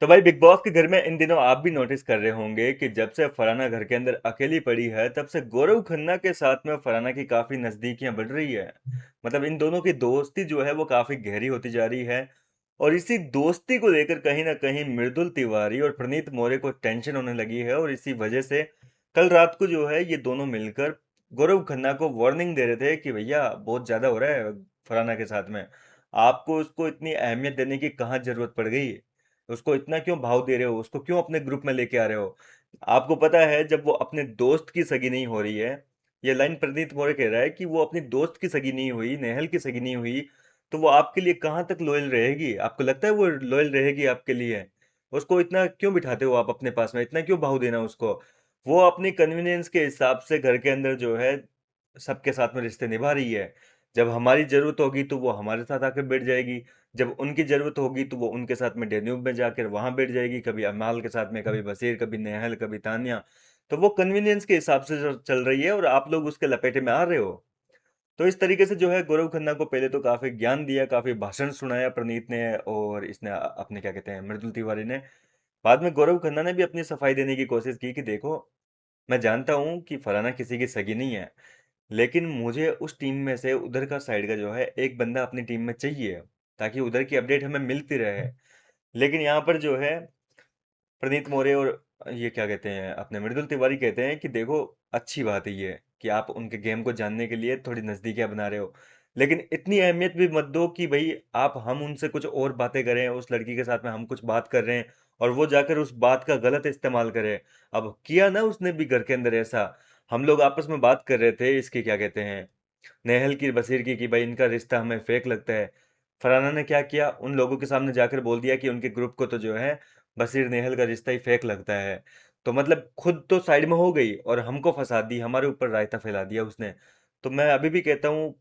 तो भाई big boss के घर में इन दिनों आप भी नोटिस कर रहे होंगे कि जब से फरहाना घर के अंदर अकेली पड़ी है तब से गौरव खन्ना के साथ में फरहाना की काफी नजदीकियां बढ़ रही है। मतलब इन दोनों की दोस्ती जो है वो काफी गहरी होती जा रही है। और इसी दोस्ती को लेकर कहीं ना कहीं मृदुल तिवारी और प्रणीत मौर्य को टेंशन होने लगी है, और इसी वजह से कल रात को जो है ये दोनों मिलकर गौरव खन्ना को वार्निंग दे रहे थे कि भैया बहुत ज्यादा हो रहा है फरहाना के साथ में। आपको उसको इतनी अहमियत देने की कहाँ जरूरत पड़ गई, उसको इतना क्यों भाव दे रहे हो, उसको क्यों अपने ग्रुप में लेके आ रहे हो। आपको पता है जब वो अपने दोस्त की सगी नहीं हो रही है, ये लाइन प्रदीप मोरे कह रहा है कि वो अपनी दोस्त की सगी नहीं हुई, नेहल की सगी नहीं हुई, तो वो आपके लिए कहाँ तक लॉयल रहेगी? आपको लगता है वो लॉयल रहेगी आपके लिए? उसको इतना क्यों बिठाते हो आप अपने पास में, इतना क्यों भाव देना उसको? वो अपनी कन्वीनियंस के हिसाब से घर के अंदर जो है सबके साथ में रिश्ते निभा रही है। जब हमारी जरूरत होगी तो वो हमारे साथ आकर बैठ जाएगी, जब उनकी जरूरत होगी तो वो उनके साथ में डेन्यूब में जाकर वहां बैठ जाएगी, कभी अमाल के साथ में, कभी बशीर, कभी नेहल, कभी तानिया। तो वो कन्वीनियंस के हिसाब से जो चल रही है और आप लोग उसके लपेटे में आ रहे हो। तो इस तरीके से जो है गौरव खन्ना को पहले तो काफी ज्ञान दिया, काफी भाषण सुनाया प्रणीत ने, और इसने अपने क्या कहते हैं मृदुल तिवारी ने। बाद में गौरव खन्ना ने भी अपनी सफाई देने की कोशिश की कि देखो, मैं जानता हूँ कि फलाना किसी की सगी नहीं है, लेकिन मुझे उस टीम में से उधर का साइड का जो है एक बंदा अपनी टीम में चाहिए, ताकि उधर की अपडेट हमें मिलती रहे। लेकिन यहाँ पर जो है प्रणीत मौर्य और ये क्या कहते हैं अपने मृदुल तिवारी कहते हैं कि देखो, अच्छी बात है ये कि आप उनके गेम को जानने के लिए थोड़ी नजदीकियां बना रहे हो, लेकिन इतनी अहमियत भी मत दो कि भाई आप हम उनसे कुछ और बातें करें, उस लड़की के साथ में हम कुछ बात कर रहे हैं और वो जाकर उस बात का गलत इस्तेमाल करे। अब किया ना उसने भी घर के अंदर ऐसा। हम लोग आपस में बात कर रहे थे इसकी क्या कहते हैं नेहल की, बशीर की, कि भाई इनका रिश्ता हमें फेक लगता है। फरहाना ने क्या किया, उन लोगों के सामने जाकर बोल दिया कि उनके ग्रुप को तो जो है बशीर नेहल का रिश्ता ही फेक लगता है। तो मतलब खुद तो साइड में हो गई और हमको फंसा दी, हमारे ऊपर रायता फैला दिया उसने। तो मैं अभी भी कहता हूँ,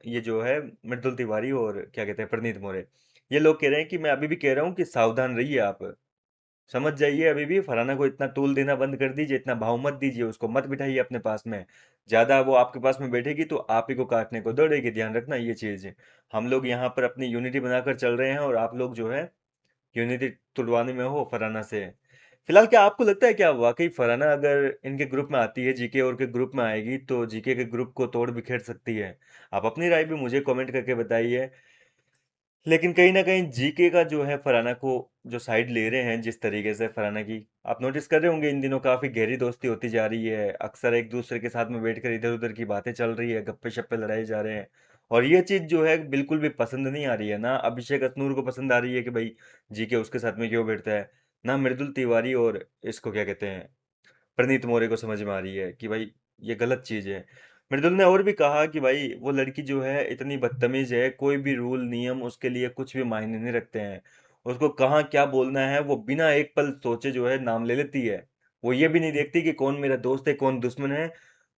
ये जो है मृदुल तिवारी और क्या कहते हैं प्रणीत मोरे, ये लोग कह रहे हैं कि मैं अभी भी कह रहा हूँ कि सावधान रहिए आप। समझ जाइए, अभी भी फरहाना को इतना तूल देना बंद कर दीजिए, इतना भाव मत दीजिए, उसको मत बिठाइए अपने पास में। ज्यादा वो आपके पास में बैठेगी तो आप ही को काटने को दौड़ेगी, ध्यान रखना ये चीज। हम लोग यहाँ पर अपनी यूनिटी बनाकर चल रहे हैं और आप लोग जो है यूनिटी तुड़वाने में हो फरहाना से। फिलहाल क्या आपको लगता है, क्या वाकई फरहाना अगर इनके ग्रुप में आती है, जीके और के ग्रुप में आएगी, तो जीके के ग्रुप को तोड़ बिखेर सकती है? आप अपनी राय भी मुझे कमेंट करके बताइए। लेकिन कहीं ना कहीं जीके का जो है फरहाना को जो साइड ले रहे हैं जिस तरीके से फरहाना की, आप नोटिस कर रहे होंगे इन दिनों काफी गहरी दोस्ती होती जा रही है, अक्सर एक दूसरे के साथ में बैठकर इधर उधर की बातें चल रही है, गप्पे शप्पे लड़ाए जा रहे हैं। और ये चीज जो है बिल्कुल भी पसंद नहीं आ रही है, ना अभिषेक अतनूर को पसंद आ रही है कि भाई जीके उसके साथ में क्यों बैठता है, ना मृदुल तिवारी और इसको क्या कहते हैं प्रणीत मौर्य को समझ में आ रही है कि भाई ये गलत चीज है। मृदुल ने और भी कहा कि भाई वो लड़की जो है इतनी बदतमीज है, कोई भी रूल नियम उसके लिए कुछ भी मायने नहीं रखते हैं। उसको कहाँ क्या बोलना है वो बिना एक पल सोचे जो है नाम ले लेती है। वो ये भी नहीं देखती कि कौन मेरा दोस्त है कौन दुश्मन है।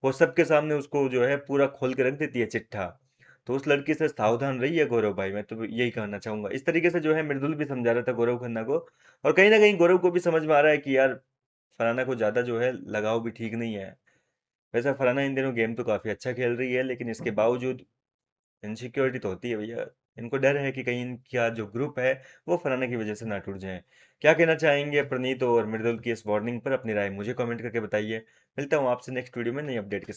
वो सबके सामने उसको जो है पूरा खोल के रख देती है चिट्ठा। तो उस लड़की से सावधान रहिए गौरव भाई, मैं तो यही कहना चाहूंगा। इस तरीके से जो है मृदुल भी समझा रहा था गौरव खन्ना को, और कहीं ना कहीं गौरव को भी समझ में आ रहा है कि यार फरहाना को ज़्यादा जो है लगाव भी ठीक नहीं है। वैसे फरहाना इन दिनों गेम तो काफ़ी अच्छा खेल रही है, लेकिन इसके बावजूद इनसिक्योरिटी तो होती है भैया। इनको डर है कि कहीं इनका जो ग्रुप है वो फरहाना की वजह से ना टूट जाए। क्या कहना चाहेंगे प्रणीत और मृदुल की इस वार्निंग पर? अपनी राय मुझे कमेंट करके बताइए। मिलता हूँ आपसे नेक्स्ट वीडियो में नई अपडेट के साथ।